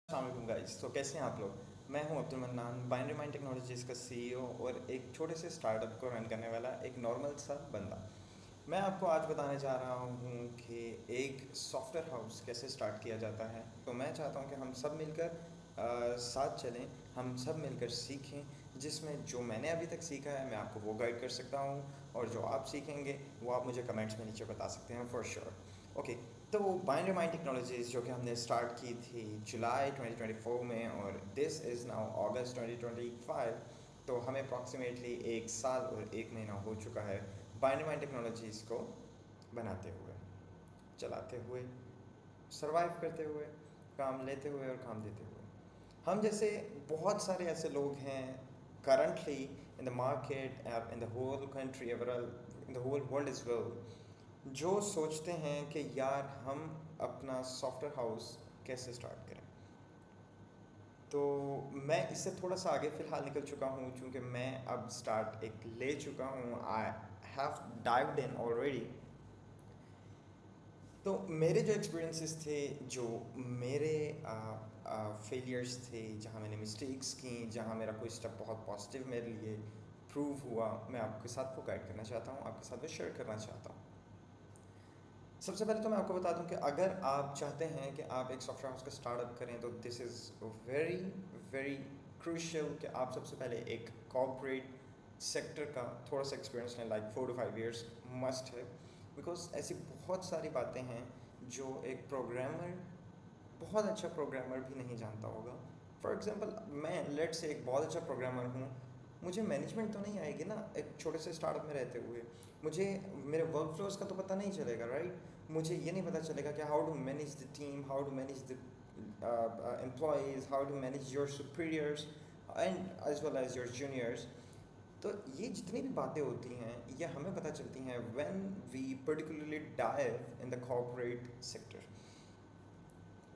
अस्सलाम गाइस। तो कैसे हैं आप लोग। मैं हूं Abdul mannan, binary Mind technologies का सीईओ और एक छोटे से स्टार्टअप को रन करने वाला एक नॉर्मल सा बंदा। मैं आपको आज बताने जा रहा हूं कि एक सॉफ्टवेयर हाउस कैसे स्टार्ट किया जाता है। तो मैं चाहता हूं कि हम सब मिलकर साथ चलें, हम सब मिलकर सीखें, जिसमें जो मैंने अभी तक सीखा है मैं आपको वो गाइड कर सकता हूं, और जो आप सीखेंगे वो आप मुझे कमेंट्स में नीचे बता सकते हैं फॉर श्योर। ओके। तो बाइनरी माइंड टेक्नोलॉजीज़ जो कि हमने स्टार्ट की थी जुलाई 2024 में, और दिस इज़ नाउ अगस्त 2025। तो हमें अप्रॉक्सीमेटली 1 साल और 1 महीना हो चुका है बाइनरी माइंड टेक्नोलॉजीज़ को बनाते हुए, चलाते हुए, सरवाइव करते हुए, काम लेते हुए और काम देते हुए। हम जैसे बहुत सारे ऐसे लोग हैं currently in the market, in the whole country, in the whole world is well, जो सोचते हैं कि यार हम अपना सॉफ्टवेयर हाउस कैसे स्टार्ट करें। तो मैं इससे थोड़ा सा आगे फ़िलहाल निकल चुका हूँ, चूँकि मैं अब स्टार्ट एक ले चुका हूँ। I have dived in already. तो मेरे जो एक्सपीरियंसेस थे, जो मेरे फेलियर्स थे, जहाँ मैंने मिस्टेक्स की, जहाँ मेरा कोई स्टेप बहुत पॉजिटिव मेरे लिए प्रूव हुआ, मैं आपके साथ वो गाइड करना चाहता हूँ, आपके साथ वो शेयर करना चाहता हूँ। सबसे पहले तो मैं आपको बता दूं कि अगर आप चाहते हैं कि आप एक सॉफ्टवेयर हाउस का स्टार्टअप करें, तो this is very very crucial कि आप सबसे पहले एक कॉर्पोरेट सेक्टर का थोड़ा सा एक्सपीरियंस लें, लाइक 4 to 5 years मस्ट है। बिकॉज ऐसी बहुत सारी बातें हैं जो एक प्रोग्रामर, बहुत अच्छा प्रोग्रामर भी नहीं जानता होगा। फॉर एग्ज़ाम्पल, मैं लेट से एक बहुत अच्छा प्रोग्रामर हूँ, मुझे मैनेजमेंट तो नहीं आएगी ना एक छोटे से स्टार्टअप में रहते हुए। मुझे मेरे वर्क फ्लोज का तो पता नहीं चलेगा, राइट। मुझे ये नहीं पता चलेगा कि how to manage the team, how to manage the employees, how to manage your superiors and as well as your juniors. तो ये जितनी भी बातें होती हैं ये हमें पता चलती हैं when we particularly dive in the corporate sector.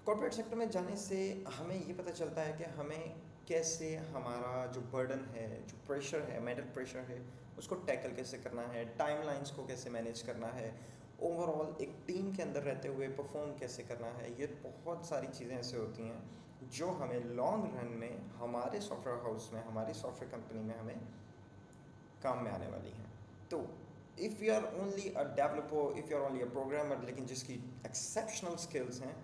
Corporate sector में जाने से हमें ये पता चलता है कि हमें कैसे हमारा जो बर्डन है, जो प्रेशर है, मेंटल प्रेशर है, उसको टैकल कैसे करना है, टाइमलाइंस को कैसे मैनेज करना है, ओवरऑल एक टीम के अंदर रहते हुए परफॉर्म कैसे करना है। ये बहुत सारी चीज़ें ऐसे होती हैं जो हमें लॉन्ग रन में हमारे सॉफ्टवेयर हाउस में, हमारी सॉफ्टवेयर कंपनी में हमें काम में आने वाली हैं। तो if you are only a developer, if you are only a programmer, लेकिन जिसकी एक्सेप्शनल स्किल्स हैं,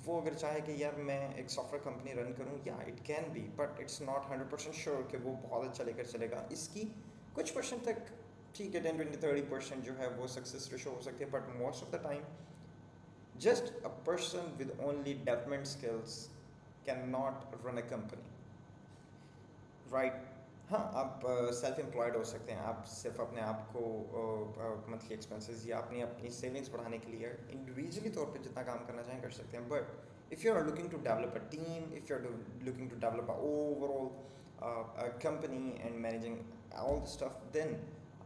वो अगर चाहे कि यार मैं एक सॉफ्टवेयर कंपनी रन करूँ, या it can be, but it's not 100% sure कि वो बहुत अच्छा लेकर चलेगा। इसकी कुछ परसेंट तक ठीक है, 10, 20, 30% जो है वो सक्सेस रेशो हो सकती है, but most of the time just a person with only development skills can not run a company, right. हाँ, आप सेल्फ एम्प्लॉयड हो सकते हैं, आप सिर्फ अपने आप को मंथली एक्सपेंसेस या अपनी अपनी सेविंग्स बढ़ाने के लिए इंडिविजुअली तौर पे जितना काम करना चाहें कर सकते हैं। But if you are looking to develop a team, if you are looking to develop a overall company and managing all the stuff, then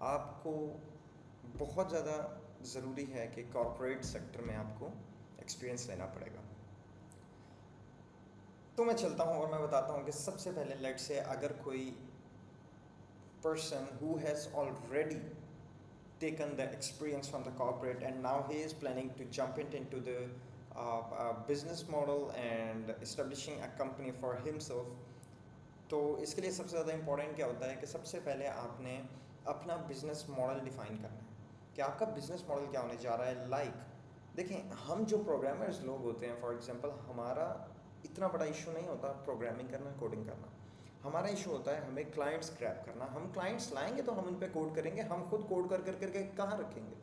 आपको बहुत ज़्यादा ज़रूरी है कि कॉरपोरेट सेक्टर में आपको एक्सपीरियंस लेना पड़ेगा। तो मैं चलता हूँ और मैं बताता हूँ कि सबसे पहले लेट से अगर कोई person who has already taken the experience from the corporate and now he is planning to jump into the business model and establishing a company for himself। तो इसके लिए सबसे ज़्यादा इम्पोर्टेंट क्या होता है कि सबसे पहले आपने अपना बिजनेस मॉडल डिफाइन करना है कि आपका बिजनेस मॉडल क्या होने जा रहा है। देखें, हम जो प्रोग्रामर्स लोग होते हैं, फॉर एग्जांपल, हमारा इतना बड़ा इशू नहीं होता प्रोग्रामिंग करना, कोडिंग करना। हमारा इशू होता है हमें क्लाइंट्स क्रैप करना। हम क्लाइंट्स लाएंगे तो हम उन पर कोड करेंगे, हम खुद कोड कर कर करके कहाँ रखेंगे,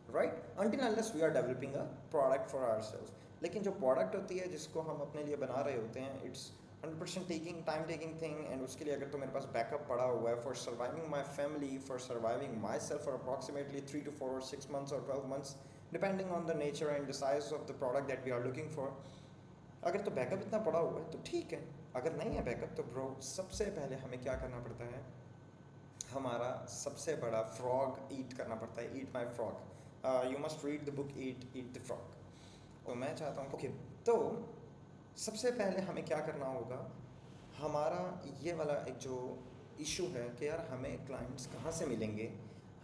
right, until unless we are developing a product for ourselves. लेकिन जो प्रोडक्ट होती है जिसको हम अपने लिए बना रहे होते हैं, it's 100% time taking thing. And उसके लिए अगर तो मेरे पास बैकअप पड़ा हुआ है for surviving my family, for surviving myself for approximately 3 to 4 or 6 months or 12 months, depending on the nature and the size of the product that we are looking for, अगर तो backup इतना पड़ा हुआ है तो ठीक है। अगर नहीं है बैकअप तो ब्रो, सबसे पहले हमें क्या करना पड़ता है, हमारा सबसे बड़ा फ्रॉग ईट करना पड़ता है। Eat my frog, you must read the book eat the frog. तो मैं चाहता हूँ, ओके, तो सबसे पहले हमें क्या करना होगा, हमारा ये वाला एक जो इशू है कि यार हमें क्लाइंट्स कहाँ से मिलेंगे।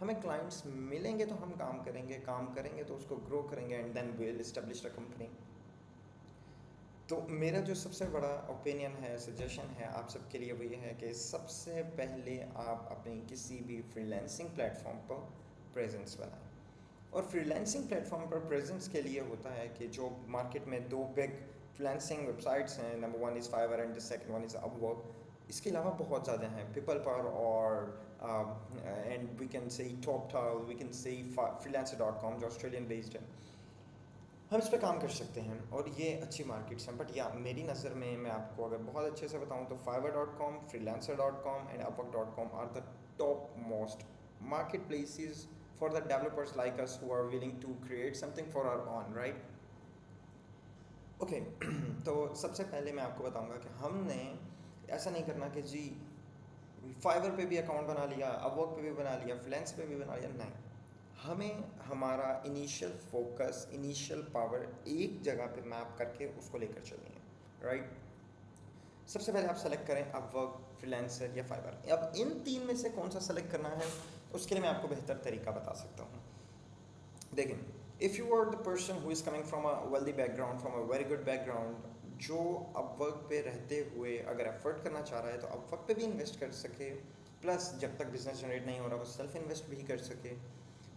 हमें क्लाइंट्स मिलेंगे तो हम काम करेंगे तो उसको ग्रो करेंगे, and then will establish a company. तो मेरा जो सबसे बड़ा ओपिनियन है, सजेशन है आप सबके लिए, वो ये है कि सबसे पहले आप अपनी किसी भी फ्रीलांसिंग प्लेटफॉर्म पर प्रेजेंस बनाएं। और फ्रीलांसिंग प्लेटफॉर्म पर प्रेजेंस के लिए होता है कि जो मार्केट में दो बिग फ्रीलांसिंग वेबसाइट्स हैं, number one is Fiverr and the second one is Upwork. इसके अलावा बहुत ज़्यादा हैं, पीपल पर और and we can say Toptal, we can say freelancer.com जो ऑस्ट्रेलियन बेस्ड है। हम इस पर काम कर सकते हैं और ये अच्छी मार्केट्स हैं। बट या मेरी नज़र में, मैं आपको अगर बहुत अच्छे से बताऊं तो fiverr.com, freelancer.com and upwork.com are the top most market places for the developers like us who are willing to create something for our own, right? Okay तो सबसे पहले मैं आपको बताऊंगा कि हमने ऐसा नहीं करना कि जी फाइवर पे भी अकाउंट बना लिया, अपवर्क पे भी बना लिया, फ्रीलांस पे भी बना लिया। नहीं, हमें हमारा इनिशियल फोकस, इनिशियल पावर एक जगह पे मैप करके उसको लेकर चलनी है, राइट? सबसे पहले आप सेलेक्ट करें अपवर्क, फ्रीलांसर या फाइवर। अब इन तीन में से कौन सा सेलेक्ट करना है, उसके लिए मैं आपको बेहतर तरीका बता सकता हूँ। देखें, if you are the person who is coming from a wealthy background, from a very good background, जो अपवर्क पे रहते हुए अगर एफर्ट करना चाह रहा है तो अपवर्क पे भी इन्वेस्ट कर सके, प्लस जब तक बिजनेस जनरेट नहीं हो रहा वो सेल्फ इन्वेस्ट भी कर सके,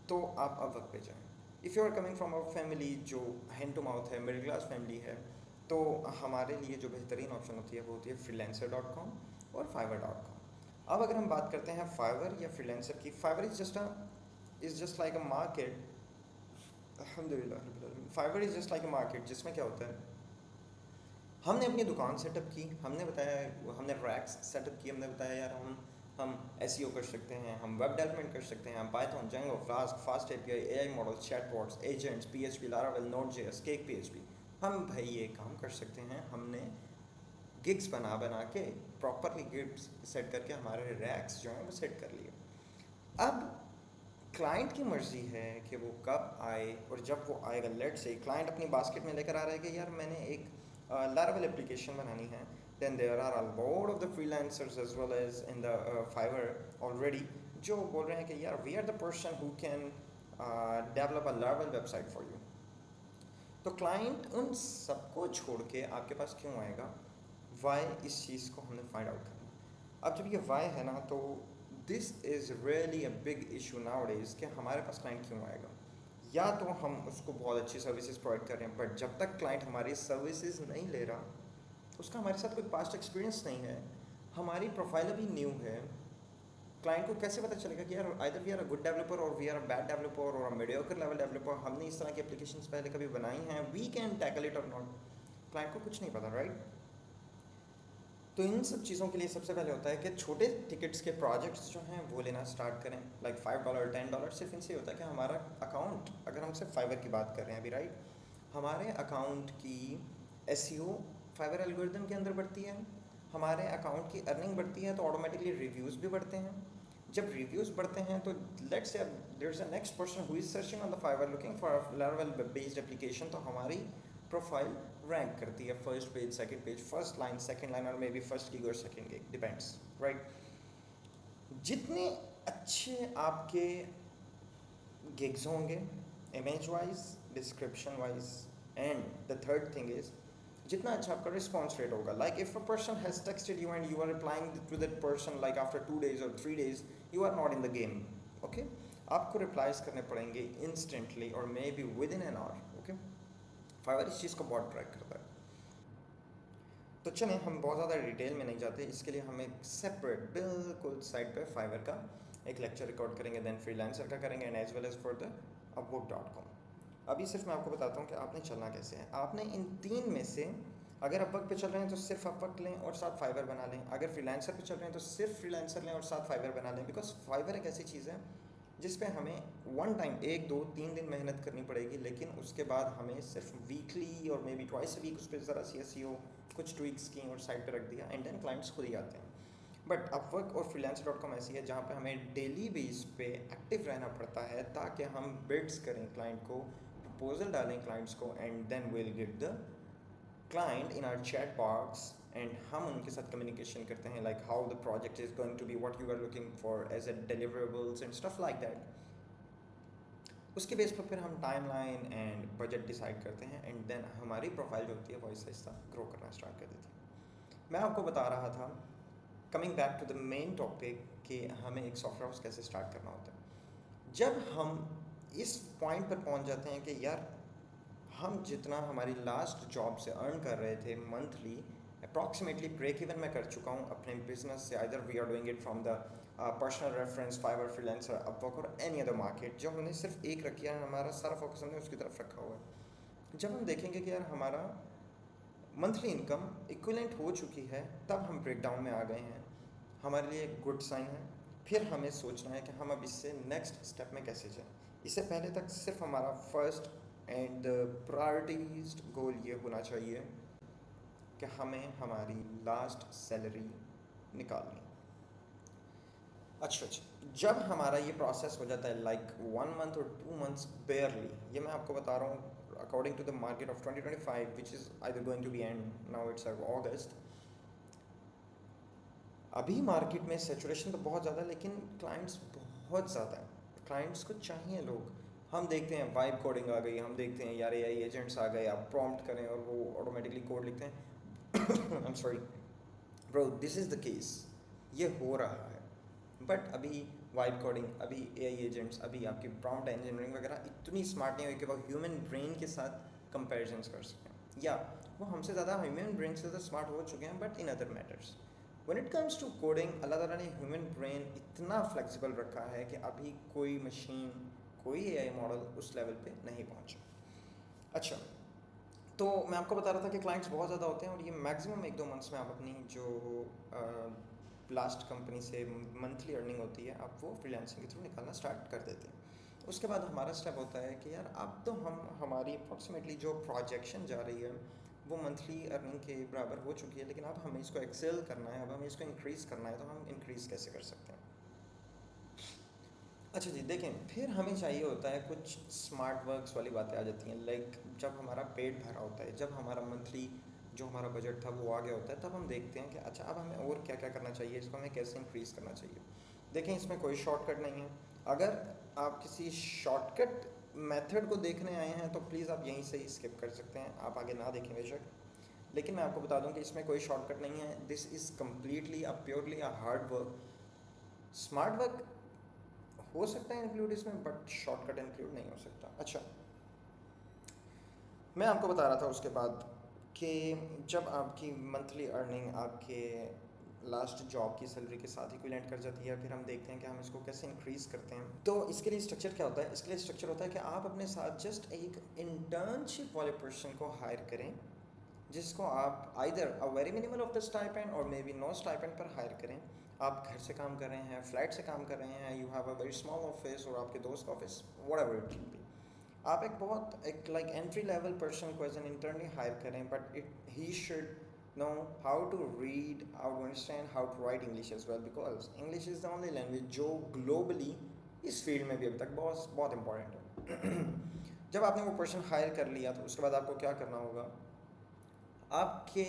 तो आप अपवर्क पे जाएं। If you are coming from a family जो हैंड टू माउथ है, मिडिल क्लास फैमिली है, तो हमारे लिए जो बेहतरीन ऑप्शन होती है वो होती है freelancer.com और fiverr.com। अब अगर हम बात करते हैं फाइवर या फ्रीलांसर की, Fiverr is just like a market. अल्हम्दुलिल्लाह, Fiverr is just like a market जिसमें क्या होता है, हमने अपनी दुकान सेटअप की, हमने बताया, हमने रैक्स सेटअप किए, हमने बताया यार हम एसईओ कर सकते हैं, हम वेब डेवलपमेंट कर सकते हैं, हम Python, Django, flask, fast API, AI model, chatbots, agents, PHP, Laravel, node JS, cake PHP, हम भाई ये काम कर सकते हैं। हमने गिग्स बना बना के प्रॉपरली गिग्स सेट करके हमारे रैक्स जो हैं वो सेट कर लिए। अब क्लाइंट की मर्ज़ी है कि वो कब आए, और जब वो आएगा, लेट से क्लाइंट अपनी बास्केट में लेकर आ रहा है कि यार मैंने एक लारावेल एप्लीकेशन बनानी है, then there are a lot of the freelancers as well as in the Fiverr already, जो बोल रहे हैं कि यार we are the person who can develop a Laravel website for you. तो क्लाइंट उन सबको छोड़ के आपके पास क्यों आएगा? वाई, इस चीज़ को हमने फाइंड आउट करना। अब जब ये वाई है ना, तो this is really a big issue now days कि हमारे पास क्लाइंट क्यों आएगा। या तो हम उसको बहुत अच्छी सर्विसेज प्रोवाइड कर रहे हैं, बट जब तक क्लाइंट हमारी सर्विसेज नहीं ले रहा, उसका हमारे साथ कोई पास्ट एक्सपीरियंस नहीं है, हमारी प्रोफाइल अभी न्यू है, क्लाइंट को कैसे पता चलेगा कि यार either we are a good developer और we are a bad developer और अ मीडियोकर लेवल डेवलपर, हमने इस तरह की एप्लीकेशंस पहले कभी बनाई हैं, वी कैन टैकल इट और नॉट। क्लाइंट को कुछ नहीं पता, राइट? तो इन सब चीज़ों के लिए सबसे पहले होता है कि छोटे टिकट्स के प्रोजेक्ट्स जो हैं वो लेना स्टार्ट करें, लाइक $5, $10। सिर्फ इनसे होता है कि हमारा अकाउंट, अगर हम सिर्फ फाइवर की बात कर रहे हैं अभी, राइट, हमारे अकाउंट की एसईओ फाइवर एल्गोरिदम के अंदर बढ़ती है, हमारे अकाउंट की अर्निंग बढ़ती है, तो ऑटोमेटिकली रिव्यूज़ भी बढ़ते हैं। जब रिव्यूज़ बढ़ते हैं तो let's say there is a next person who is searching on the Fiverr looking for a Laravel based application, तो हमारी प्रोफाइल रैंक करती है, first page, second page, first line, second line, और मे बी फर्स्ट गिग और second gig, depends, right? जितने अच्छे आपके gigs होंगे image wise, description wise, and the third thing is जितना अच्छा आपका रिस्पॉन्स रेट होगा। Like if a person has texted you and you are replying to that person like after 2 days और 3 days, you are not in the game, okay? आपको replies करने पड़ेंगे instantly और मे be within an hour, okay? Fiverr इस चीज़ को बहुत track करता है। तो चलें, हम बहुत ज़्यादा डिटेल में नहीं जाते, इसके लिए हम एक सेपरेट बिल्कुल साइड पे फाइवर का एक लेक्चर रिकॉर्ड करेंगे, देन फ्रीलांसर का करेंगे, and as well as for the upwork.com। अभी सिर्फ मैं आपको बताता हूँ कि आपने चलना कैसे है। आपने इन तीन में से, अगर अपवर्क पे चल रहे हैं तो सिर्फ अपवर्क लें और साथ फाइवर बना लें, अगर फ्रीलांसर पे चल रहे हैं तो सिर्फ फ्रीलांसर लें और साथ फाइवर बना लें, बिकॉज फाइवर एक ऐसी चीज़ है जिस पे हमें वन टाइम 1 2 3 दिन मेहनत करनी पड़ेगी, लेकिन उसके बाद हमें सिर्फ वीकली और मे बी ट्वाइस अ वीक उस पर ज़रा सी एसईओ कुछ ट्वीक्स की और साइड पे रख दिया, एंड देन क्लाइंट्स खुद ही आते हैं। बट अपवर्क और freelancer.com ऐसी है जहाँ पे हमें डेली बेस पे एक्टिव रहना पड़ता है, ताकि हम बिड्स करें क्लाइंट को, प्रपोजल डालें क्लाइंट्स को, and then will get the client in our chat box, and हम उनके साथ कम्युनिकेशन करते हैं, like how the project is going to be, what you are looking for as a deliverables and stuff like that। उसके base पर फिर हम timeline and budget decide करते हैं एंड देन हमारी प्रोफाइल जो होती है वो आहिस्ता ग्रो करना स्टार्ट कर देती है। मैं आपको बता रहा था, coming back to the main topic, कि हमें एक सॉफ्टवेयर हाउस कैसे स्टार्ट करना होता है। जब हम इस पॉइंट पर पहुंच जाते हैं कि यार हम जितना हमारी लास्ट जॉब से अर्न कर रहे थे मंथली, अप्रॉक्सीमेटली ब्रेक इवन मैं कर चुका हूँ अपने बिजनेस से, either we are doing it from the personal reference, Fiverr, freelancer, Upwork और एनी अदर मार्केट। जो हमने सिर्फ एक रखी है, हमारा सारा फोकस हमने उसकी तरफ रखा हुआ है। जब हम देखेंगे कि यार हमारा मंथली इनकम इक्विवेलेंट हो चुकी है, तब हम ब्रेक डाउन में आ गए हैं, हमारे लिए एक गुड साइन है। फिर हमें सोचना है कि हम अब इससे नेक्स्ट स्टेप में कैसे जाएं। इससे पहले तक सिर्फ हमारा फर्स्ट एंड प्रायोरिटीज गोल ये होना चाहिए कि हमें हमारी लास्ट सैलरी निकालनी। अच्छा, जब हमारा ये प्रोसेस हो जाता है लाइक 1 मंथ और 2 मंथ्स बेयरली, ये मैं आपको बता रहा हूँ according to the market of 2025 which is either going to be end now, it's August. अभी मार्केट में सेचुरेशन तो बहुत ज़्यादा है, लेकिन क्लाइंट्स बहुत ज़्यादा हैं, क्लाइंट्स को चाहिए लोग। हम देखते हैं वाइब कोडिंग आ गई, हम देखते हैं यार एआई एजेंट्स आ गए, आप प्रॉम्प्ट करें और वो ऑटोमेटिकली कोड लिखते हैं। I am sorry bro, this is the case, ये हो रहा है। बट अभी वाइब कोडिंग, अभी एआई एजेंट्स, अभी आपकी प्रॉम्प्ट इंजीनियरिंग वगैरह इतनी स्मार्ट नहीं हुई कि वो ह्यूमन ब्रेन के साथ कंपेरिजन्स कर सकें, या वो हमसे ज़्यादा ह्यूमन ब्रेन से ज़्यादा स्मार्ट हो चुके हैं, but in other matters. When it comes to coding, अल्लाह ताला ने ह्यूमन ब्रेन इतना फ्लेक्सिबल रखा है कि अभी कोई मशीन, कोई एआई मॉडल उस लेवल पे नहीं पहुंचा। अच्छा, तो मैं आपको बता रहा था कि क्लाइंट्स बहुत ज़्यादा होते हैं और ये मैक्सिमम 1-2 मंथ्स में आप अपनी जो लास्ट कंपनी से मंथली अर्निंग होती है, आप वो फ्रीलांसिंग के थ्रू निकालना स्टार्ट कर देते हैं। उसके बाद हमारा स्टेप होता है कि यार अब तो हम हमारी अप्रॉक्सीमेटली जो प्रोजेक्शन जा रही है वो मंथली अर्निंग के बराबर हो चुकी है, लेकिन अब हमें इसको एक्सेल करना है, अब हमें इसको इंक्रीज़ करना है, तो हम इंक्रीज़ कैसे कर सकते हैं। अच्छा जी, देखें, फिर हमें चाहिए होता है कुछ स्मार्ट वर्क्स वाली बातें आ जाती हैं। लाइक जब हमारा पेट भरा होता है, जब हमारा मंथली जो हमारा बजट था वो आ गया होता है, तब हम देखते हैं कि अच्छा अब हमें और क्या क्या करना चाहिए, इसको हमें कैसे इंक्रीज़ करना चाहिए। देखें, इसमें कोई शॉर्टकट नहीं है। अगर आप किसी शॉर्टकट मेथड को देखने आए हैं तो प्लीज़ आप यहीं से ही स्किप कर सकते हैं, आप आगे ना देखें बेशक। लेकिन मैं आपको बता दूं कि इसमें कोई शॉर्टकट नहीं है। This is completely purely a hard work. Smart work हो सकता है इंक्लूड इसमें, बट शॉर्टकट इंक्लूड नहीं हो सकता। अच्छा, मैं आपको बता रहा था उसके बाद कि जब आपकी मंथली अर्निंग आपके लास्ट जॉब की सैलरी के साथ इक्विवेलेंट कर जाती है, फिर हम देखते हैं कि हम इसको कैसे इंक्रीज़ करते हैं। तो इसके लिए स्ट्रक्चर क्या होता है? इसके लिए स्ट्रक्चर होता है कि आप अपने साथ जस्ट एक इंटर्नशिप वाले पर्सन को हायर करें, जिसको आप either a very minimal of the stipend और मे बी नो स्टाइपेंड पर हायर करें। आप घर से काम कर रहे हैं, फ्लैट से काम कर रहे हैं, you have a very small office और आपके दोस्त का office, whatever it can be, आप एक लाइक एंट्री लेवल पर्सन को एज एन इंटर्न हायर करें, but he should know how to read, how to understand, how to write English as well, because English is the only language जो globally इस field में भी अभी तक बहुत बहुत इम्पॉर्टेंट है। जब आपने वो पर्सन हायर कर लिया तो उसके बाद आपको क्या करना होगा? आपके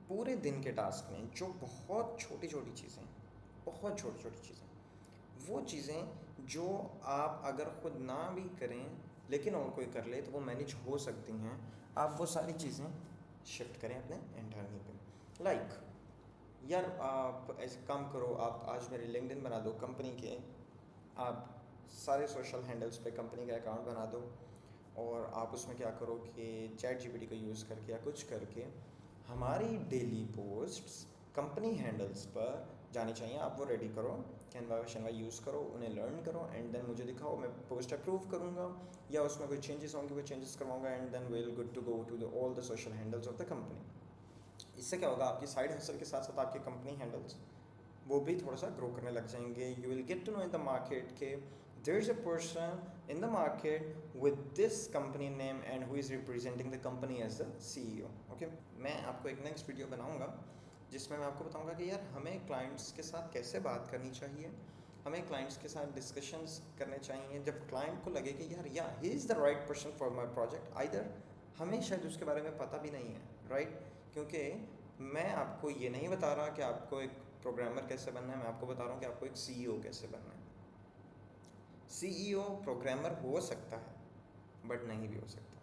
पूरे दिन के टास्क में जो बहुत छोटी छोटी चीज़ें, बहुत छोटी छोटी चीज़ें, वो चीज़ें जो आप अगर खुद ना भी करें लेकिन और कोई कर ले तो वो मैनेज हो सकती हैं, आप वो सारी चीज़ें शिफ्ट करें अपने इंटर्नी पे। लाइक यार आप ऐसे काम करो, आप आज मेरे लिंक्डइन बना दो कंपनी के, आप सारे सोशल हैंडल्स पे कंपनी का अकाउंट बना दो और आप उसमें क्या करो कि चैट जीपीटी को यूज़ करके या कुछ करके हमारी डेली पोस्ट्स कंपनी हैंडल्स पर जानी चाहिए, आप वो रेडी करो, कैनवा शनवा यूज़ करो, उन्हें लर्न करो एंड देन मुझे दिखाओ, मैं पोस्ट अप्रूव करूँगा या उसमें कोई चेंजेस होंगे वो चेंजेस करवाऊँगा and then will good to go to all the social handles of the company. इससे क्या होगा, आपकी साइड हसल के साथ साथ आपके कंपनी हैंडल्स वो भी थोड़ा सा ग्रो करने लग जाएंगे। You will get to know in the market के there is a person in the market with this company name and who is representing the company as the CEO। Okay, मैं आपको एक नेक्स्ट वीडियो बनाऊंगा जिसमें मैं आपको बताऊंगा कि यार हमें क्लाइंट्स के साथ कैसे बात करनी चाहिए, हमें क्लाइंट्स के साथ डिस्कशंस करने चाहिए जब क्लाइंट को लगे कि यार he is the right person for my project, either हमें शायद उसके बारे में पता भी नहीं है, राइट? क्योंकि मैं आपको ये नहीं बता रहा कि आपको एक प्रोग्रामर कैसे बनना है, मैं आपको बता रहा हूँ कि आपको एक CEO कैसे बनना है। सीईओ प्रोग्रामर हो सकता है बट नहीं भी हो सकता,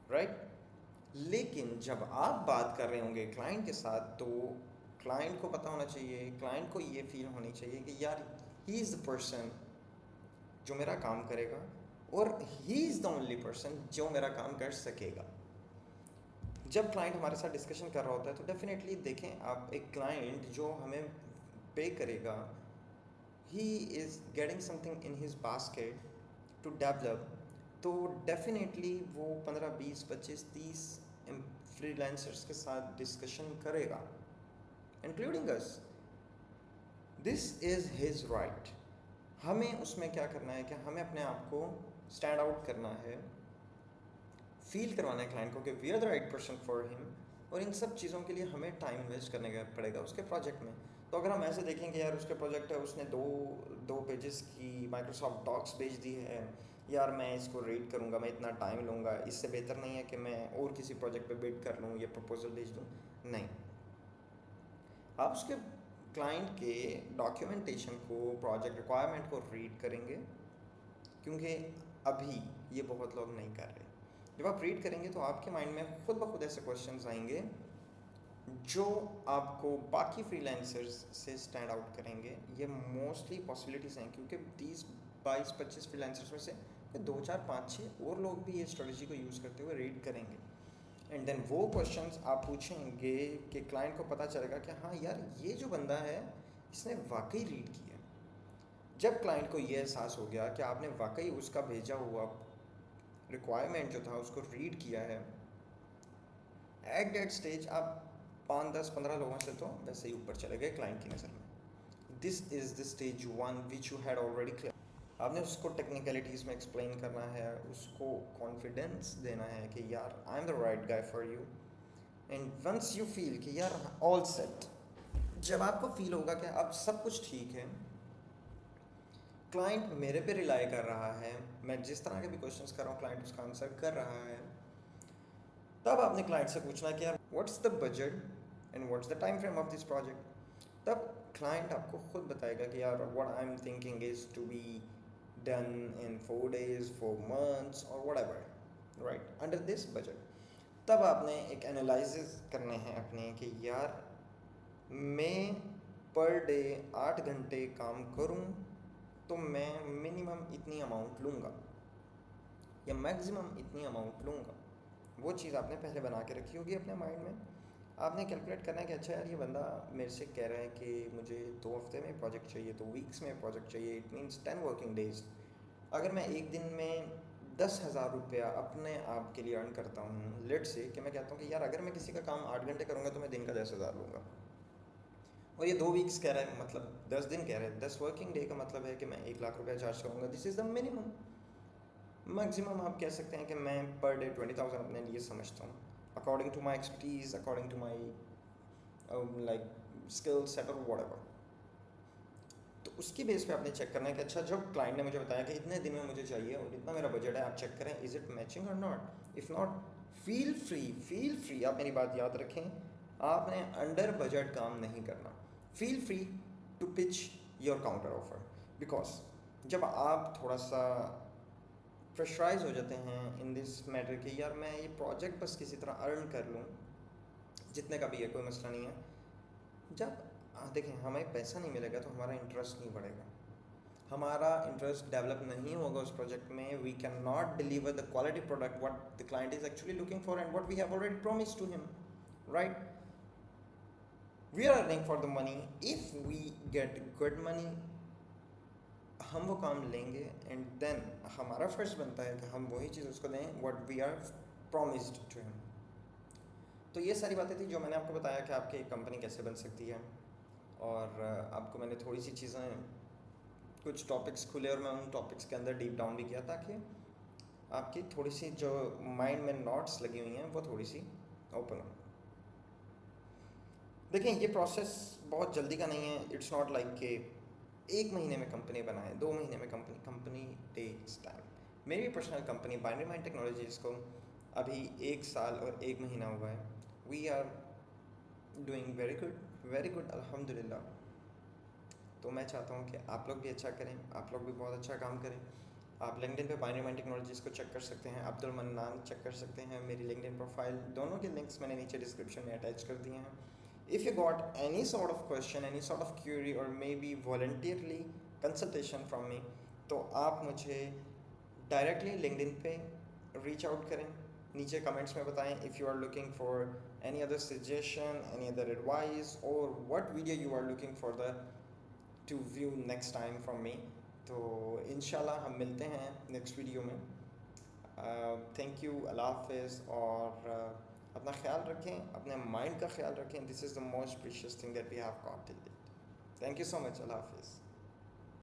राइट? लेकिन जब आप बात कर रहे होंगे क्लाइंट के साथ, तो क्लाइंट को पता होना चाहिए, क्लाइंट को ये फील होनी चाहिए कि यार ही इज़ द पर्सन जो मेरा काम करेगा, और he is the only person जो मेरा काम कर सकेगा। जब क्लाइंट हमारे साथ डिस्कशन कर रहा होता है तो डेफिनेटली देखें आप, एक क्लाइंट जो हमें पे करेगा, he is getting something in his basket to develop, तो डेफिनेटली वो 15, 20, 25, 30 फ्रीलांसर्स के साथ डिस्कशन करेगा, including us. This is his right. हमें उसमें क्या करना है कि हमें अपने आप को स्टैंड आउट करना है, फील करवाना है क्लाइंट को कि we are the right person for him, और इन सब चीज़ों के लिए हमें टाइम इन्वेस्ट करने का पड़ेगा उसके प्रोजेक्ट में। तो अगर हम ऐसे देखेंगे यार उसके प्रोजेक्ट है, उसने दो पेजेस की माइक्रोसॉफ्ट डॉक्स भेज दी है, यार मैं इसको रीड करूँगा, मैं इतना टाइम लूँगा, इससे बेहतर नहीं है कि मैं और किसी प्रोजेक्ट पे बिड कर लूँ या प्रपोजल भेज दूँ। नहीं, आप उसके क्लाइंट के डॉक्यूमेंटेशन को, प्रोजेक्ट रिक्वायरमेंट को रीड करेंगे, क्योंकि अभी ये बहुत लोग नहीं कर रहे। जब आप रीड करेंगे तो आपके माइंड में खुद ब खुद ऐसे क्वेश्चंस आएंगे जो आपको बाकी फ्रीलांसर्स से स्टैंड आउट करेंगे। ये मोस्टली पॉसिबिलिटीज़ हैं, क्योंकि 30, 22, 25 फ्रीलांसर्स में से 2, 4, 5, 6 और लोग भी ये स्ट्रेटजी को यूज़ करते हुए रीड करेंगे। एंड देन वो क्वेश्चंस आप पूछेंगे कि क्लाइंट को पता चलेगा कि हाँ यार ये जो बंदा है इसने वाकई रीड किया। जब क्लाइंट को ये एहसास हो गया कि आपने वाकई उसका भेजा हुआ रिक्वायरमेंट जो था उसको रीड किया है, एट दैट स्टेज आप 5, 10, 15 लोगों से तो वैसे ही ऊपर चले गए क्लाइंट की नज़र में। This is the stage 1 which you had already clear. आपने उसको टेक्निकलिटीज़ में एक्सप्लेन करना है, उसको कॉन्फिडेंस देना है कि यार I am the right guy for you. And once you feel कि यार ऑल सेट, जब आपको फील होगा कि अब सब कुछ ठीक है, क्लाइंट मेरे पे रिलाई कर रहा है, मैं जिस तरह के भी क्वेश्चंस कर रहा हूँ क्लाइंट उसका आंसर कर रहा है, तब आपने क्लाइंट से पूछना कि यार what's the budget and what's the time frame of this project. तब क्लाइंट आपको खुद बताएगा कि यार what I am thinking is to be done in 4 days, 4 months और whatever, right, under this budget. तब आपने एक एनालिसिस करने हैं अपने कि यार मैं पर डे 8 घंटे काम करूं तो मैं मिनिमम इतनी अमाउंट लूँगा या मैक्सिमम इतनी अमाउंट लूँगा। वो चीज़ आपने पहले बना के रखी होगी अपने माइंड में। आपने कैलकुलेट करना है कि अच्छा यार ये बंदा मेरे से कह रहा है कि मुझे 2 हफ्ते में प्रोजेक्ट चाहिए, 2 वीक्स में प्रोजेक्ट चाहिए, इट मीन्स 10 वर्किंग डेज। अगर मैं एक दिन में 10,000 रुपया अपने आप के लिए अर्न करता हूँ, लेट से कि मैं कहता हूँ कि यार अगर मैं किसी का काम 8 घंटे करूँगा तो मैं दिन का 10,000 लूँगा, और ये 2 वीक्स कह रहा है, मतलब 10 दिन कह रहा है, 10 वर्किंग डे का मतलब है कि मैं 1 लाख रुपया चार्ज करूँगा। This is the minimum. Maximum आप कह सकते हैं कि मैं पर डे 20,000 अपने लिए समझता हूँ, according to my expertise, according to my like skill set और व्हाटएवर। तो उसकी बेस पे आपने चेक करना है कि अच्छा जब क्लाइंट ने मुझे बताया कि इतने दिन में मुझे चाहिए और इतना मेरा बजट है, आप चेक करें इज़ इट मैचिंग और not. If not, feel free, आप मेरी बात याद रखें, आपने अंडर बजट काम नहीं करना। Feel free to pitch your counter offer, because जब आप थोड़ा सा प्रेशराइज हो जाते हैं इन दिस मैटर कि यार मैं ये प्रोजेक्ट बस किसी तरह अर्न कर लूँ, जितने का भी है कोई मसला नहीं है। जब देखें हमें पैसा नहीं मिलेगा तो हमारा इंटरेस्ट नहीं बढ़ेगा, हमारा इंटरेस्ट डेवलप नहीं होगा उस प्रोजेक्ट में। We can not deliver the quality product what the client is actually looking for and what we have already promised to him, right? We are earning for the money, if we get good money हम वो काम लेंगे, and then हमारा फर्ज बनता है कि हम वही चीज़ उसको दें what we are promised to him. तो ये सारी बातें थी जो मैंने आपको बताया कि आपकी एक कंपनी कैसे बन सकती है, और आपको मैंने थोड़ी सी चीज़ें, कुछ टॉपिक्स खुले और मैं उन टॉपिक्स के अंदर डीप डाउन भी किया ताकि आपकी थोड़ी सी जो माइंड में नॉट्स लगी हुई हैं वो थोड़ी सी ओपन हो। देखें ये प्रोसेस बहुत जल्दी का नहीं है, इट्स नॉट लाइक कि 1 महीने में कंपनी बनाए, 2 महीने में कंपनी टेक्स टाइम। मेरी भी personal company Binary Mind Technologies को अभी 1 साल और 1 महीना हुआ है। We are doing very good अल्हम्दुलिल्लाह। तो मैं चाहता हूँ कि आप लोग भी अच्छा करें, आप लोग भी बहुत अच्छा काम करें। आप लिंक्डइन पे बाइनरी टेक्नोलॉजीज़ को चेक कर सकते हैं, अब्दुल मन्नान चेक कर सकते हैं, मेरी लिंक्डइन प्रोफाइल, दोनों के लिंक्स मैंने नीचे डिस्क्रिप्शन में अटैच कर दिए हैं। If you got any sort of question, any sort of query और may be voluntarily consultation from me, तो आप मुझे डायरेक्टली लिंक्डइन पे रीच आउट करें, नीचे कमेंट्स में बताएं if you are looking for any other suggestion, any other advice और what video you are looking for the to view next time from me. तो इंशाल्लाह हम मिलते हैं नेक्स्ट वीडियो में। थैंक यू, अल्लाह हाफिज़। और अपना ख्याल रखें, अपने माइंड का ख्याल रखें। This is the most precious thing that we have got till it. Thank you so much, अल्लाह हाफिज़।